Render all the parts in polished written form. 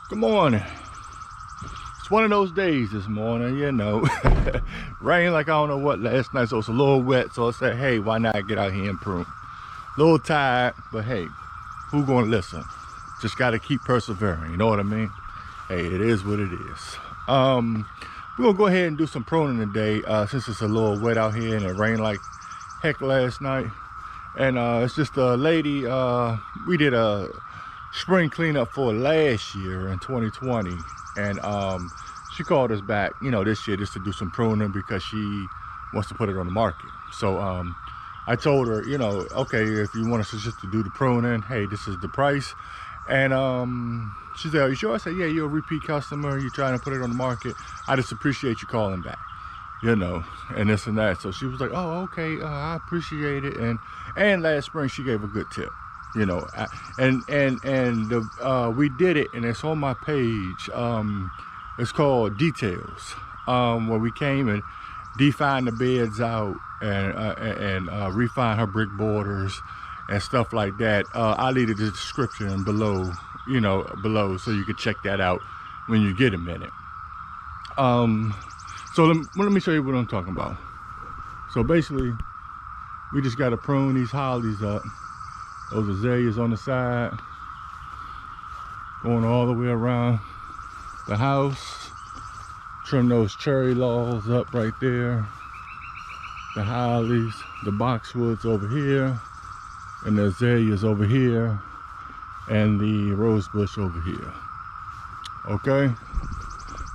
Good morning. It's one of those days this morning, Rain like I don't know what last night, so it's a little wet. So I said, hey, why not get out here and prune? A little tired, but hey, who gonna listen? Just gotta keep persevering, you know what I mean? Hey, it is what it is. We're gonna go ahead and do some pruning today, since it's a little wet out here and it rained like heck last night. And it's just a lady, we did a spring cleanup for last year in 2020, and she called us back, this year just to do some pruning because she wants to put it on the market. So I told her, okay, if you want us to just to do the pruning, hey, this is the price. And she said, are you sure? I said, yeah, you're a repeat customer, you're trying to put it on the market, I just appreciate you calling back, and this and that. So she was like, oh, okay, I appreciate it. And last spring she gave a good tip, we did it, and it's on my page. It's called Details, where we came and defined the beds out and refined her brick borders and stuff like that. I'll leave the description below, so you can check that out when you get a minute. So let me show you what I'm talking about. So basically, we just got to prune these hollies up. Those azaleas on the side, going all the way around the house. Trim those cherry laurels up right there. The hollies, the boxwoods over here, and the azaleas over here, and the rose bush over here. Okay.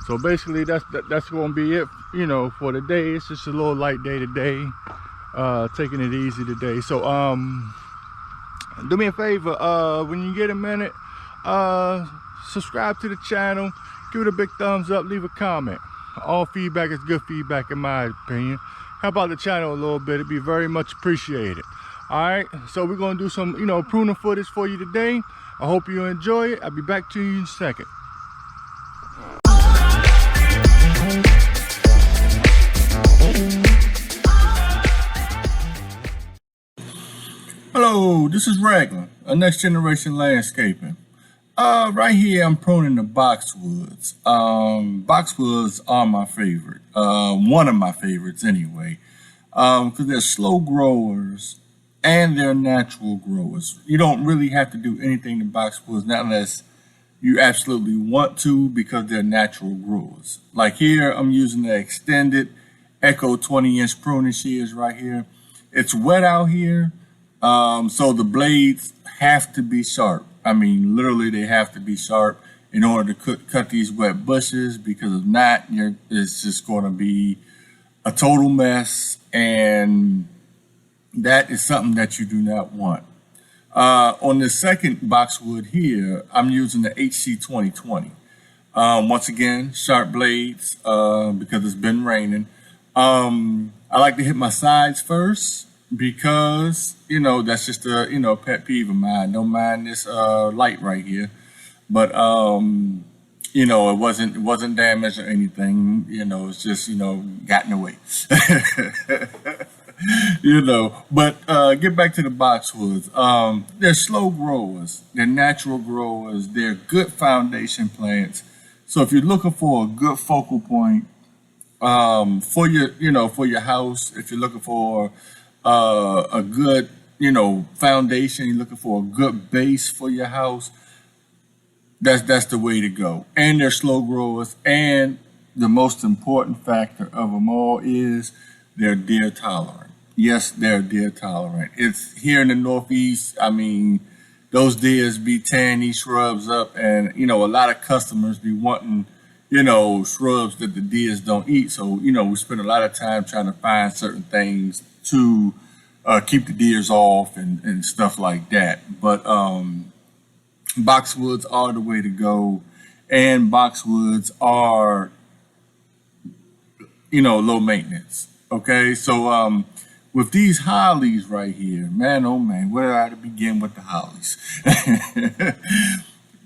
So basically, that's going to be it, for the day. It's just a little light day today. Taking it easy today. So do me a favor, when you get a minute, subscribe to the channel, give it a big thumbs up, leave a comment. All feedback is good feedback in my opinion. Help out the channel a little bit, it'd be very much appreciated. All right, so we're gonna do some pruning footage for you today. I hope you enjoy it. I'll be back to you in a second. Hello, this is Raglan, a Next Generation Landscaping. Right here I'm pruning the boxwoods. Boxwoods are my favorite, one of my favorites anyway, because they're slow growers and they're natural growers. You don't really have to do anything to boxwoods, not unless you absolutely want to, because they're natural growers. Like here, I'm using the extended Echo 20-inch pruning shears right here. It's wet out here. So the blades have to be sharp. I mean, literally they have to be sharp in order to cut these wet bushes, because if not, it's just going to be a total mess, and that is something that you do not want. On the second boxwood here, I'm using the HC 2020. Once again, sharp blades, because it's been raining. I like to hit my sides first, because that's just a pet peeve of mine. Don't mind this light right here, but it wasn't damaged or anything. It's just got in the way. But get back to the boxwoods. They're slow growers, they're natural growers, they're good foundation plants. So if you're looking for a good focal point for your house, if you're looking for a good foundation, you're looking for a good base for your house, that's the way to go. And they're slow growers, and the most important factor of them all is they're deer tolerant. Yes, they're deer tolerant. It's here in the Northeast. I mean, those deers be tearing these shrubs up, and a lot of customers be wanting shrubs that the deers don't eat. So we spend a lot of time trying to find certain things to keep the deers off and stuff like that. But boxwoods are the way to go, and boxwoods are low maintenance. Okay, so with these hollies right here, man, oh man, where do I begin with the hollies?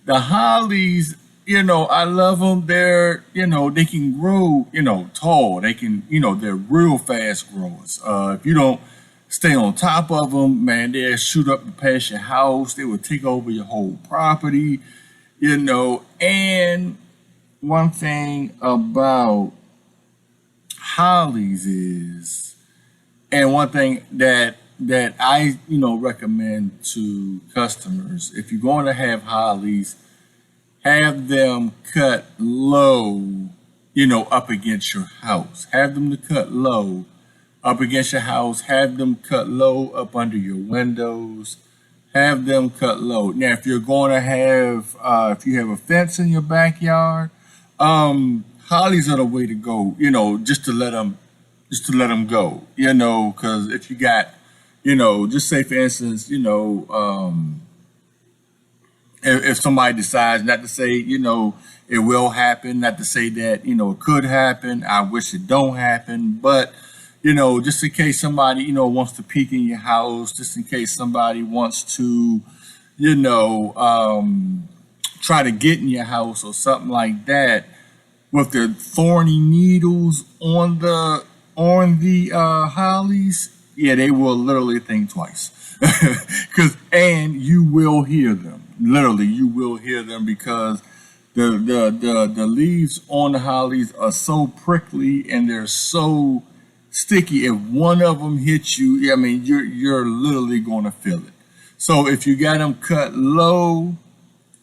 The hollies, I love them. They're, they can grow, tall. They can, they're real fast growers. If you don't stay on top of them, man, they'll shoot up past your house. They will take over your whole property. And one thing about hollies is, and one thing that I recommend to customers, if you're going to have hollies, have them cut low, up against your house. Have them to cut low up against your house. Have them cut low up under your windows. Have them cut low. Now, if you're going to have, if you have a fence in your backyard, hollies are the way to go. Just to let them go. Because if you got, just say for instance, if somebody decides, not to say, it will happen, not to say that, it could happen. I wish it don't happen, but just in case somebody, wants to peek in your house, just in case somebody wants to, you know, um, try to get in your house or something like that, with the thorny needles on the hollies, yeah, they will literally think twice. And you will hear them. Literally, you will hear them because the leaves on the hollies are so prickly and they're so sticky. If one of them hits you, I mean, you're literally going to feel it. So if you got them cut low,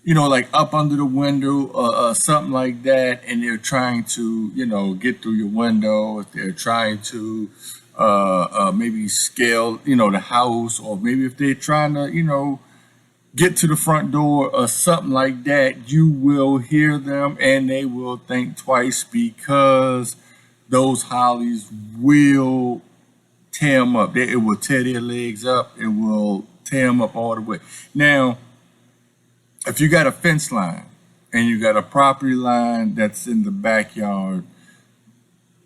like up under the window or something like that, and they're trying to, get through your window, if they're trying to maybe scale, the house, or maybe if they're trying to, get to the front door or something like that, you will hear them and they will think twice because those hollies will tear them up. It will tear their legs up. It will tear them up all the way. Now, if you got a fence line and you got a property line that's in the backyard,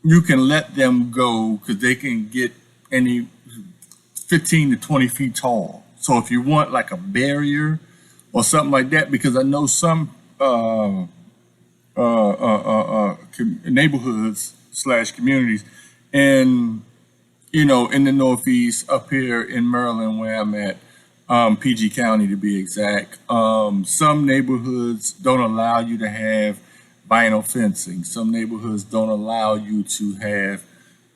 you can let them go because they can get any 15 to 20 feet tall. So if you want like a barrier or something like that, because I know some neighborhoods slash communities, and in the Northeast up here in Maryland where I'm at, PG County to be exact. Some neighborhoods don't allow you to have vinyl fencing. Some neighborhoods don't allow you to have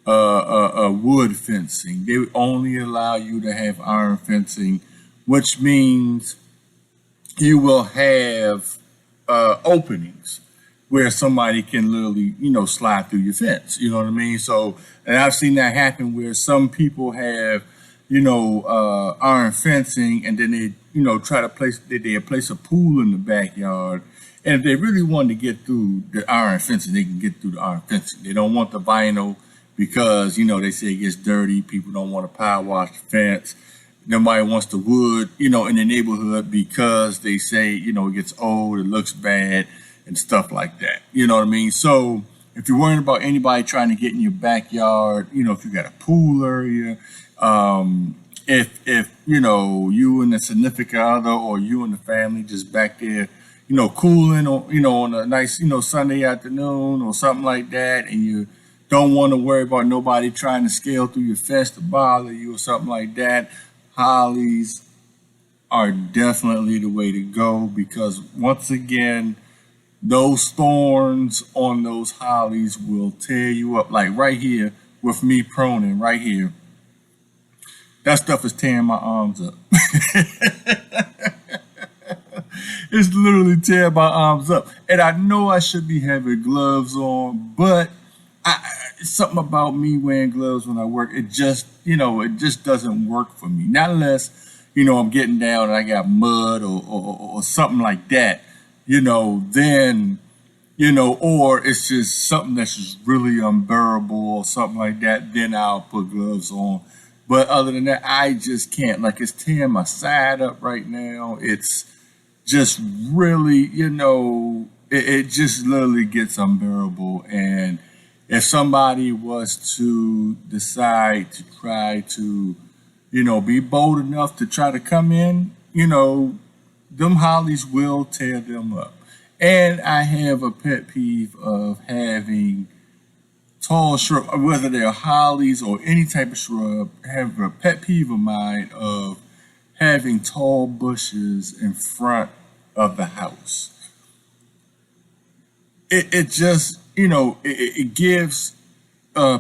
wood fencing. They only allow you to have iron fencing, which means you will have openings where somebody can literally, slide through your fence. You know what I mean? So, and I've seen that happen where some people have, iron fencing, and then they, try to place a pool in the backyard. And if they really want to get through the iron fencing, they can get through the iron fencing. They don't want the vinyl because, they say it gets dirty. People don't want to power wash the fence. Nobody wants the wood, in the neighborhood because they say, it gets old, it looks bad, and stuff like that. You know what I mean? So if you're worrying about anybody trying to get in your backyard, if you got a pool area, if you and a significant other or you and the family just back there, cooling, or on a nice, Sunday afternoon or something like that, and you don't want to worry about nobody trying to scale through your fence to bother you or something like that, hollies are definitely the way to go because once again, those thorns on those hollies will tear you up. Like right here with me pruning right here, that stuff is tearing my arms up. It's literally tearing my arms up. And I know I should be having gloves on, but it's something about me wearing gloves when I work. It just, it just doesn't work for me. Not unless, I'm getting down and I got mud or something like that, then, or it's just something that's just really unbearable or something like that, then I'll put gloves on. But other than that, I just can't. Like, it's tearing my side up right now. It's just really, it just literally gets unbearable. And if somebody was to decide to try to, be bold enough to try to come in, them hollies will tear them up. And I have a pet peeve of having tall shrub, whether they're hollies or any type of shrub, have a pet peeve of mine of having tall bushes in front of the house. it just, it gives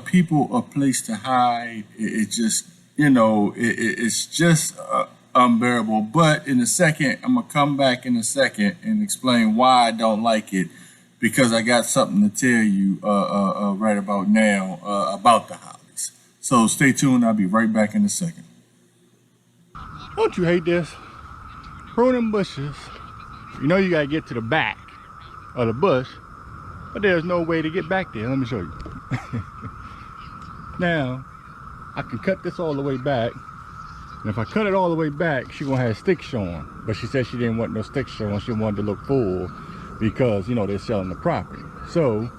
people a place to hide. It just, it's just unbearable. But in a second, I'm gonna come back in a second and explain why I don't like it, because I got something to tell you right about now about the hollies. So stay tuned. I'll be right back in a second. Don't you hate this? Pruning bushes. You know you gotta get to the back of the bush, but there's no way to get back there. Let me show you. Now, I can cut this all the way back. And if I cut it all the way back, she's gonna have sticks showing. But she said she didn't want no sticks showing. She wanted to look full because, they're selling the property. So,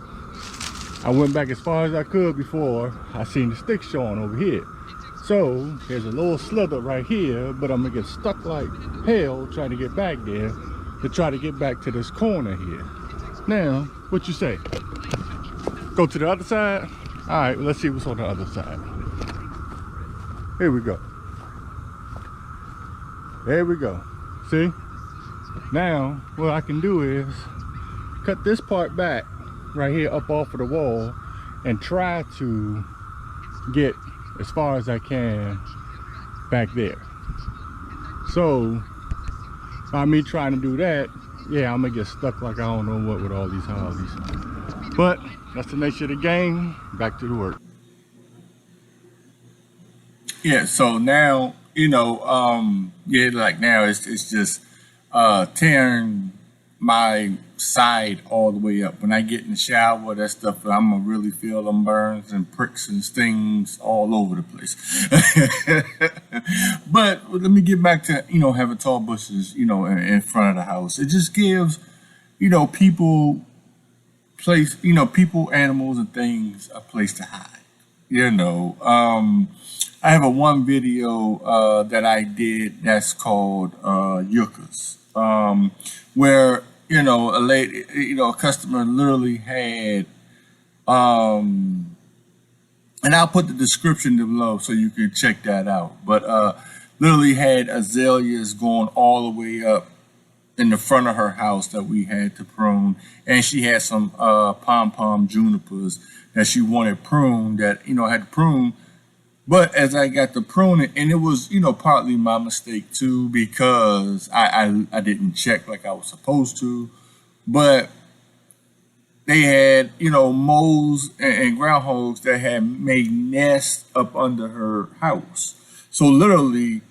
I went back as far as I could before I seen the sticks showing over here. So, there's a little slither right here, but I'm gonna get stuck like hell trying to get back there to try to get back to this corner here. Now, what you say? Go to the other side? All right, let's see what's on the other side. Here we go. There we go. See? Now, what I can do is cut this part back right here up off of the wall and try to get as far as I can back there. So, by me trying to do that, yeah, I'm gonna get stuck like I don't know what with all these hollies. But that's the nature of the game. Back to the work. Yeah, so now, like now it's just tearing my side all the way up. When I get in the shower, that stuff, I'm gonna really feel them burns and pricks and stings all over the place. But let me get back to, having tall bushes, in front of the house. It just gives, people place, people, animals, and things a place to hide. I have one video that I did that's called Yuccas, where a lady, a customer literally had, and I'll put the description below so you can check that out. But literally had azaleas going all the way up in the front of her house that we had to prune, and she had some pom-pom junipers that she wanted pruned that had to prune. But as I got to prune it, and it was partly my mistake too, because I didn't check like I was supposed to, but they had moles and groundhogs that had made nests up under her house. So literally,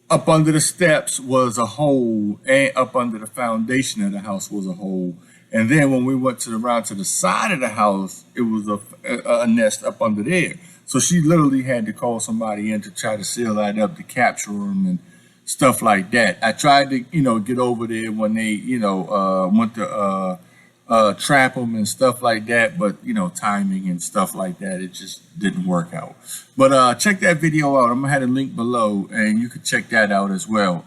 up under the steps was a hole, and up under the foundation of the house was a hole. And then when we went around to the side of the house, it was a nest up under there. So she literally had to call somebody in to try to seal that up, to capture them and stuff like that. I tried to, get over there when they, went to trap them and stuff like that, but timing and stuff like that, it just didn't work out. But check that video out. I'm gonna have a link below, and you can check that out as well.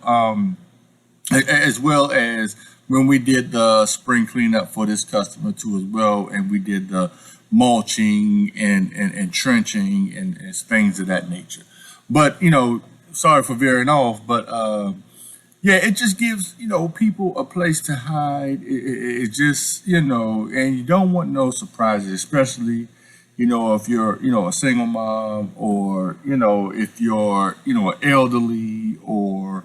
As well as when we did the spring cleanup for this customer too as well, and we did the mulching and trenching and things of that nature. But sorry for veering off, but yeah, it just gives people a place to hide. It just and you don't want no surprises, especially if you're a single mom, or if you're elderly or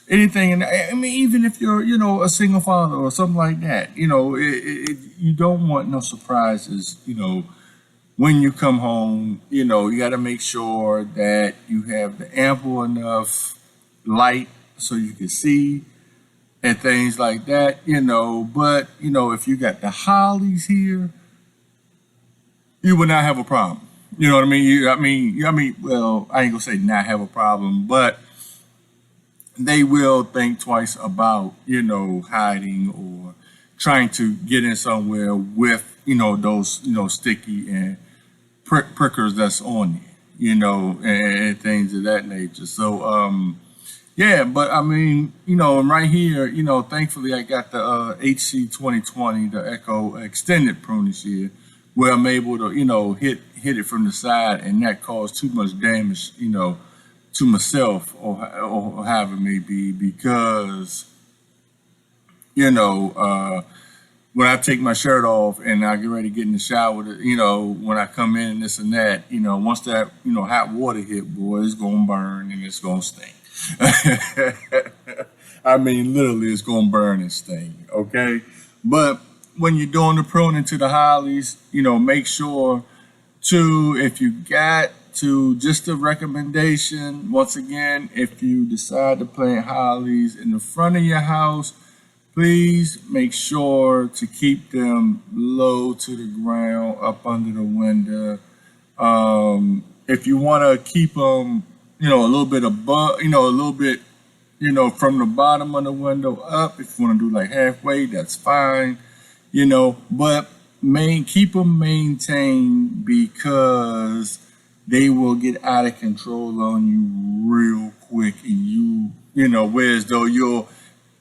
anything. And I mean, even if you're a single father or something like that, you don't want no surprises. When you come home, you got to make sure that you have the ample enough light so you can see and things like that, but if you got the hollies here, you would not have a problem. You know what I mean? Well, I ain't gonna say not have a problem, but they will think twice about, hiding or trying to get in somewhere with, those, sticky and prickers that's on there, and things of that nature. So, yeah, but I mean, and right here, thankfully I got the HC 2020, the Echo Extended Pruning here, where I'm able to, hit it from the side and not cause too much damage, to myself or however it may be, because, when I take my shirt off and I get ready to get in the shower, when I come in and this and that, once that, hot water hit, boy, it's going to burn and it's going to stink. I mean, literally, it's going to burn and stink, okay? But when you're doing the pruning to the hollies, make sure to, if you got to, just a recommendation, once again, if you decide to plant hollies in the front of your house, please make sure to keep them low to the ground, up under the window. If you want to keep them, a little bit above, a little bit, from the bottom of the window up, if you want to do like halfway, that's fine, but keep them maintained, because they will get out of control on you real quick, and whereas though you'll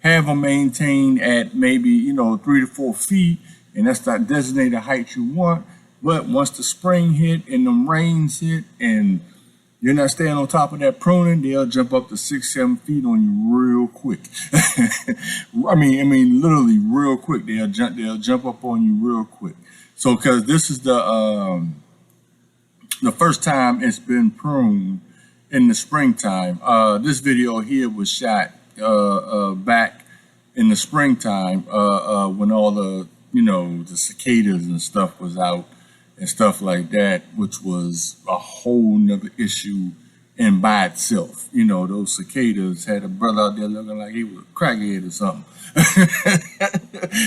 have them maintained at maybe, 3 to 4 feet, and that's not designated height you want. But once the spring hit and them rains hit and you're not staying on top of that pruning, they'll jump up to 6, 7 feet on you real quick. I mean, literally real quick. They'll jump up on you real quick. So, because this is the first time it's been pruned in the springtime. This video here was shot back in the springtime, when all the the cicadas and stuff was out and stuff like that, which was a whole nother issue in by itself. Those cicadas had a brother out there looking like he was a crackhead or something,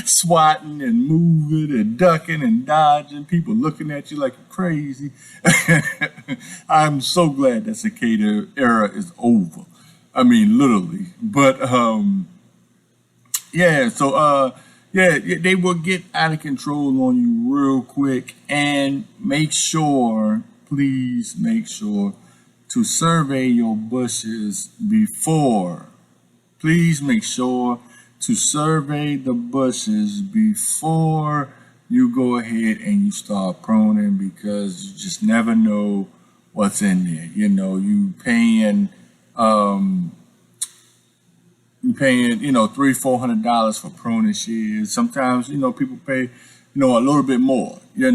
swatting and moving and ducking and dodging, people looking at you like you're crazy. I'm so glad that cicada era is over. I mean, literally. But, they will get out of control on you real quick. And please make sure to survey your bushes before. Please make sure to survey the bushes before you go ahead and you start pruning, because you just never know what's in there. You paying $300-400 for pruning shears. Sometimes people pay a little bit more. You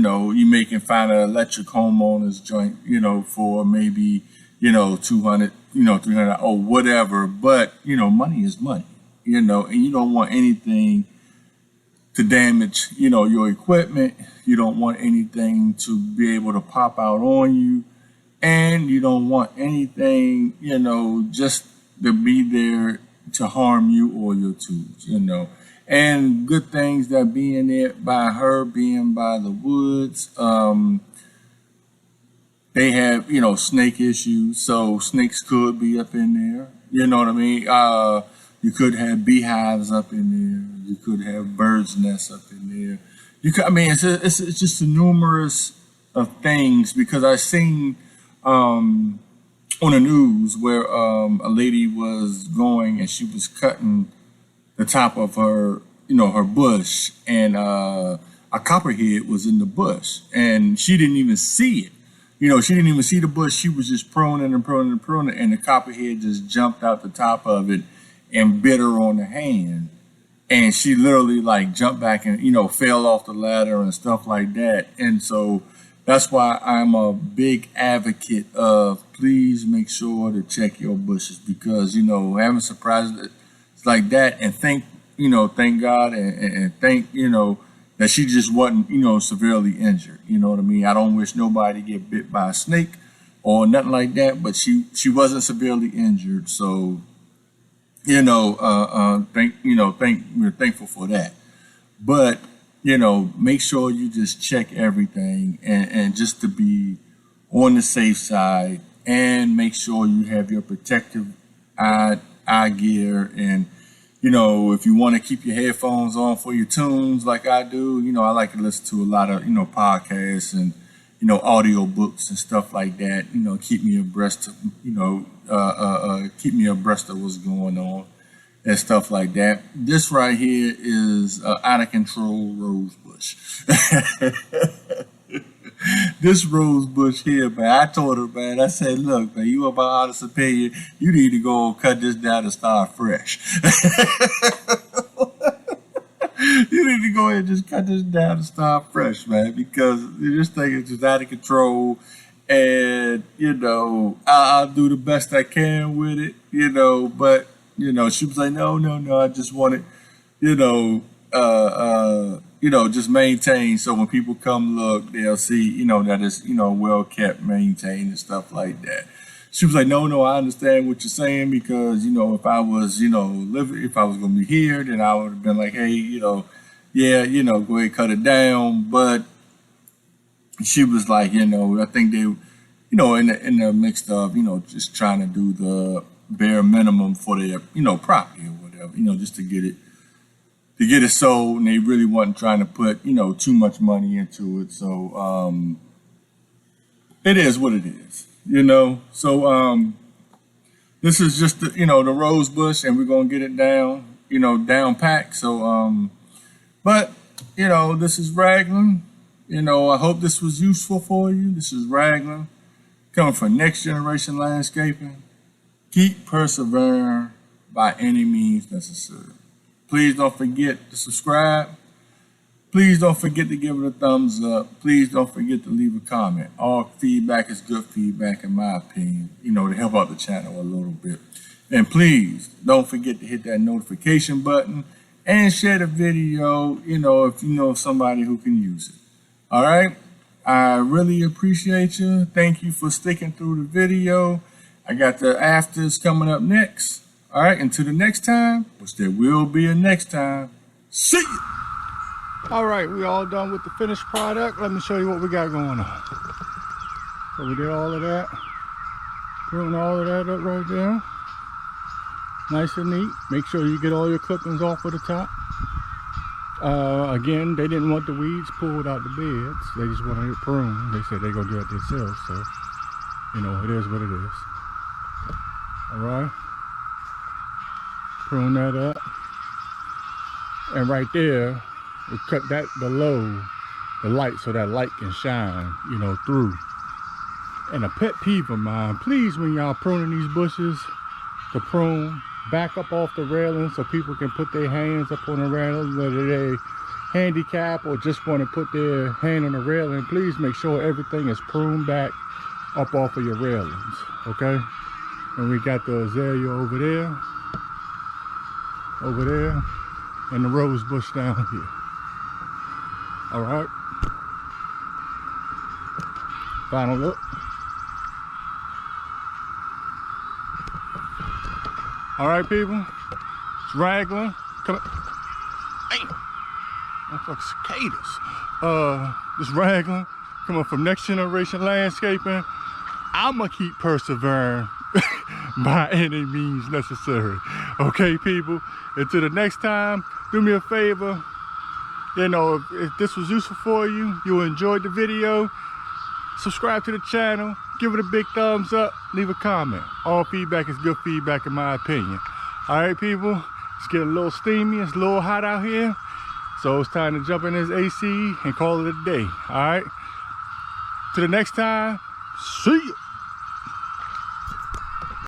may can find an electric homeowner's joint for maybe 200, 300 or whatever. But money is money. And you don't want anything to damage your equipment. You don't want anything to be able to pop out on you. And you don't want anything, just to be there to harm you or your tools, And good things that being there by the woods, they have, snake issues. So snakes could be up in there. You know what I mean? You could have beehives up in there. You could have birds' nests up in there. It's just a numerous of things, because I've seen, on the news where a lady was going and she was cutting the top of her, her bush, and a copperhead was in the bush, and she didn't even see it. She didn't even see the bush. She was just pruning and pruning and pruning, and the copperhead just jumped out the top of it and bit her on the hand. And she literally jumped back and, fell off the ladder and stuff like that. And so that's why I'm a big advocate of, please make sure to check your bushes, because, having surprises like that, and thank God and thank, that she just wasn't, severely injured. You know what I mean? I don't wish nobody get bit by a snake or nothing like that, but she wasn't severely injured. So, we're thankful for that. But, make sure you just check everything, and just to be on the safe side, and make sure you have your protective eye gear. And, if you want to keep your headphones on for your tunes like I do, I like to listen to a lot of, podcasts and, audio books and stuff like that, keep me abreast of, keep me abreast of what's going on and stuff like that. This right here is out of control rose bush. This rose bush here, man, I told her, man, I said, look, man, you about honest opinion, you need to go cut this down and start fresh. You need to go ahead and just cut this down and start fresh, man, because this thing is just out of control. And, you know, I'll do the best I can with it, you know, but, you know, she was like, no, I just want it, you know, just maintain. So when people come look, they'll see, you know, that it's, you know, well kept, maintained and stuff like that. She was like, no, I understand what you're saying, because, you know, if I was, you know, if I was going to be here, then I would have been like, hey, you know, yeah, you know, go ahead, cut it down. But she was like, you know, I think they, you know, in the midst of, you know, just trying to do the bare minimum for their, you know, property or whatever, you know, just to get it sold, and they really wasn't trying to put, you know, too much money into it. So it is what it is, you know. So this is just the, you know, the rose bush, and we're gonna get it down, you know, down packed. So but you know, this is Raglan. You know, I hope this was useful for you. This is Raglan, coming from Next Generation Landscaping. Keep persevering by any means necessary. Please don't forget to subscribe. Please don't forget to give it a thumbs up. Please don't forget to leave a comment. All feedback is good feedback, in my opinion, you know, to help out the channel a little bit. And please don't forget to hit that notification button and share the video, you know, if you know somebody who can use it. All right. I really appreciate you. Thank you for sticking through the video. I got the afters coming up next. All right. Until the next time, which there will be a next time. See ya. All right, we all done with the finished product. Let me show you what we got going on. So we did all of that. Prune all of that up right there. Nice and neat. Make sure you get all your clippings off of the top. Again, they didn't want the weeds pulled out the beds. They just wanted it pruned. They said they're gonna do it themselves, so you know, it is what it is. All right. Prune that up. And right there, we cut that below the light so that light can shine, you know, through. And a pet peeve of mine, please, when y'all pruning these bushes, to prune back up off the railing so people can put their hands up on the railing, whether they handicap or just want to put their hand on the railing. Please make sure everything is pruned back up off of your railings, okay? And we got the azalea over there, and the rose bush down here. All right. Final look. All right, people. It's Raglan. Come on. Hey, motherfucking cicadas. This Raglan coming from Next Generation Landscaping. I'ma keep persevering by any means necessary. Okay, people. Until the next time, do me a favor. You know, if this was useful for you, you enjoyed the video, subscribe to the channel, give it a big thumbs up, leave a comment. All feedback is good feedback, in my opinion. All right, people, it's getting a little steamy, it's a little hot out here, so it's time to jump in this AC and call it a day. All right, till the next time, see you.